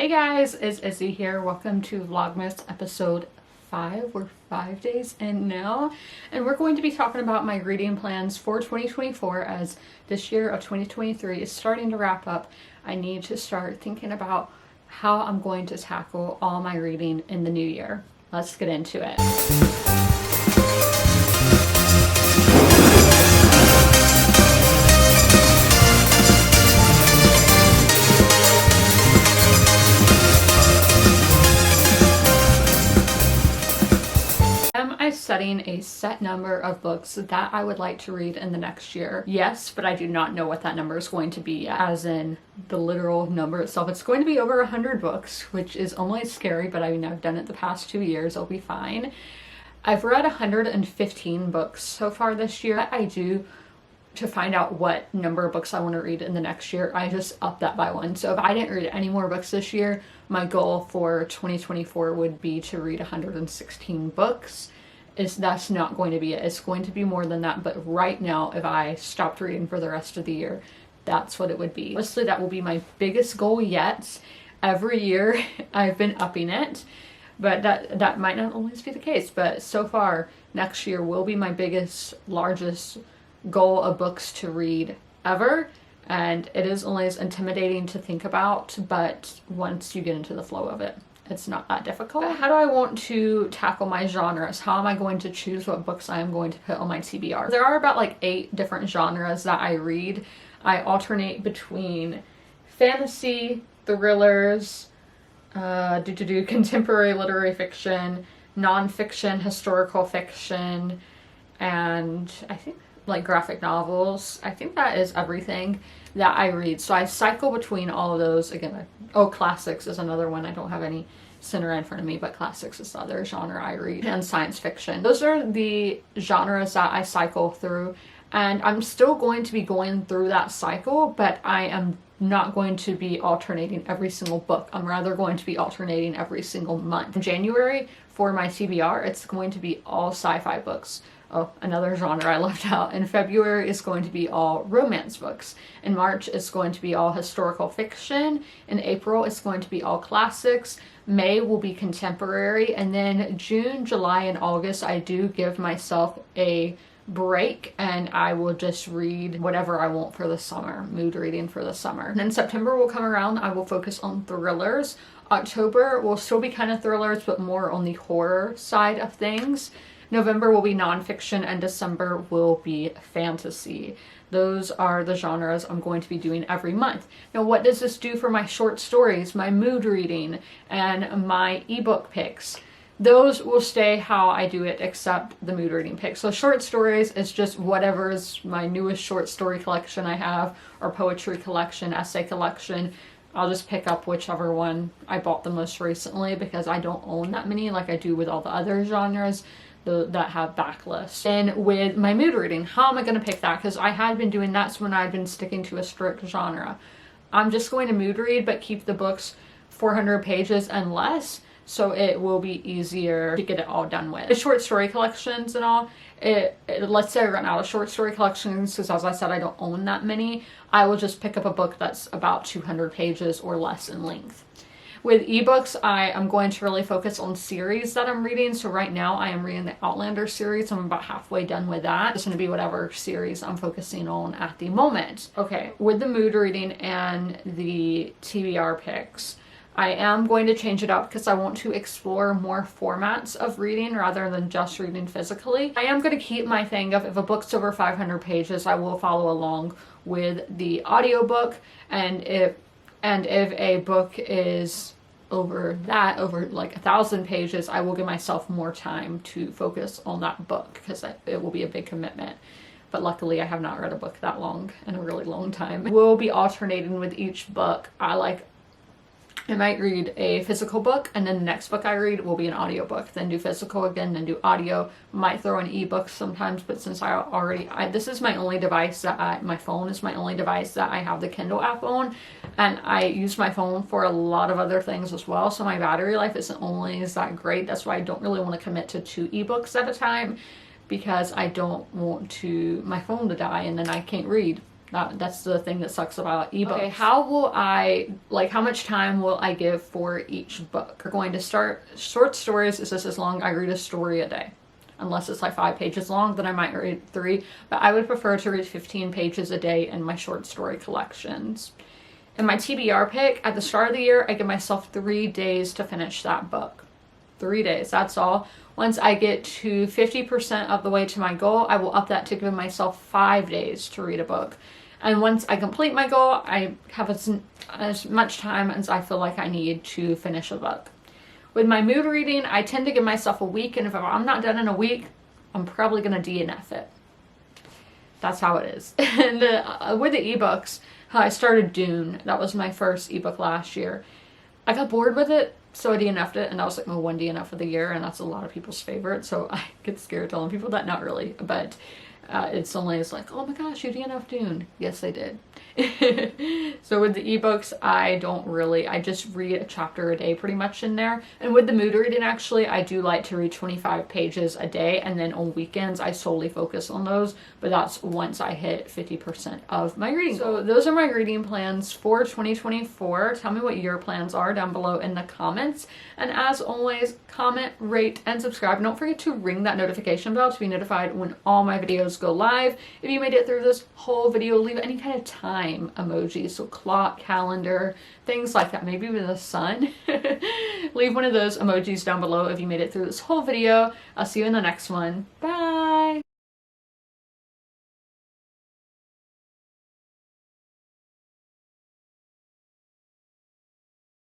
Hey guys, it's Izzy here. Welcome to Vlogmas episode 5. We're 5 days in now, and we're going to be talking about my reading plans for 2024 as this year of 2023 is starting to wrap up. I need to start thinking about how I'm going to tackle all my reading in the new year. Let's get into it. Am I setting a set number of books that I would like to read in the next year? Yes, but I do not know what that number is going to be yet, as in the literal number itself. It's going to be over 100 books, which is almost scary, but I mean, I've done it the past 2 years. I'll be fine. I've read 115 books so far this year. I do to find out what number of books I want to read in the next year. I just up that by one. So if I didn't read any more books this year, my goal for 2024 would be to read 116 books. That's not going to be it. It's going to be more than that. But right now, if I stopped reading for the rest of the year, that's what it would be. Honestly, that will be my biggest goal yet. Every year I've been upping it, but that might not always be the case. But so far, next year will be my biggest, largest goal of books to read ever, and it is always intimidating to think about, but once you get into the flow of it, it's not that difficult. But how do I want to tackle my genres? How am I going to choose what books I am going to put on my TBR? There are about like 8 different genres that I read. I alternate between fantasy, thrillers, contemporary literary fiction, nonfiction, historical fiction, and I think like graphic novels. I think that is everything that I read. So I cycle between all of those. Again, classics is another one. I don't have any center in front of me, but classics is the other genre I read, and science fiction. Those are the genres that I cycle through, and I'm still going to be going through that cycle, but I am not going to be alternating every single book. I'm rather going to be alternating every single month. In January, for my TBR, it's going to be all sci-fi books. Oh, another genre I left out. In February, it's going to be all romance books. In March, it's going to be all historical fiction. In April, it's going to be all classics. May will be contemporary. And then June, July, and August, I do give myself a break, and I will just read whatever I want for the summer, mood reading for the summer. And then September will come around, I will focus on thrillers. October will still be kind of thrillers, but more on the horror side of things. November will be nonfiction, and December will be fantasy. Those are the genres I'm going to be doing every month. Now, what does this do for my short stories, my mood reading, and my ebook picks? Those will stay how I do it, except the mood reading picks. So short stories is just whatever's my newest short story collection I have, or poetry collection, essay collection. I'll just pick up whichever one I bought the most recently, because I don't own that many like I do with all the other genres that have backlists. And with my mood reading, how am I going to pick that? Because I had been doing that's when I've been sticking to a strict genre. I'm just going to mood read, but keep the books 400 pages and less, so it will be easier to get it all done with. The short story collections and all, let's say I run out of short story collections, because as I said, I don't own that many, I will just pick up a book that's about 200 pages or less in length. With ebooks, I am going to really focus on series that I'm reading. So right now I am reading the Outlander series. I'm about halfway done with that. It's going to be whatever series I'm focusing on at the moment. Okay, with the mood reading and the TBR picks, I am going to change it up because I want to explore more formats of reading rather than just reading physically. I am going to keep my thing of if a book's over 500 pages, I will follow along with the audiobook, and if a book is over like 1,000 pages, I will give myself more time to focus on that book, because it will be a big commitment. But luckily I have not read a book that long in a really long time. We'll be alternating with each book. I might read a physical book, and then the next book I read will be an audiobook, then do physical again, then do audio. Might throw in ebooks sometimes, but since this is my only device my phone is my only device that I have the Kindle app on, and I use my phone for a lot of other things as well, so my battery life isn't always that great. That's why I don't really want to commit to 2 ebooks at a time, because I don't want my phone to die and then I can't read. That's the thing that sucks about ebooks. Okay, how will I, like, how much time will I give for each book? We're going to start short stories. Is this as long? I read a story a day. Unless it's like 5 pages long, then I might read 3. But I would prefer to read 15 pages a day in my short story collections. In my TBR pick, at the start of the year, I give myself 3 days to finish that book. 3 days, that's all. Once I get to 50% of the way to my goal, I will up that to give myself 5 days to read a book. And once I complete my goal, I have as much time as I feel like I need to finish a book. With my mood reading, I tend to give myself a week, and if I'm not done in a week, I'm probably going to DNF it. That's how it is. And with the ebooks, I started Dune. That was my first ebook last year. I got bored with it, so I DNF'd it, and that was like my 1 DNF of the year, and that's a lot of people's favorite, so I get scared telling people that. Not really, but it's like, oh my gosh, you DNF'd Dune. Yes, I did. So with the ebooks, I just read a chapter a day pretty much in there. And with the mood reading, actually, I do like to read 25 pages a day, and then on weekends I solely focus on those, but that's once I hit 50% of my reading goal. So those are my reading plans for 2024. Tell me what your plans are down below in the comments, and as always, comment, rate, and subscribe. Don't forget to ring that notification bell to be notified when all my videos go live. If you made it through this whole video, leave any kind of time emojis, so clock, calendar, things like that, maybe with the sun. Leave one of those emojis down below if you made it through this whole video. I'll see you in the next one. Bye!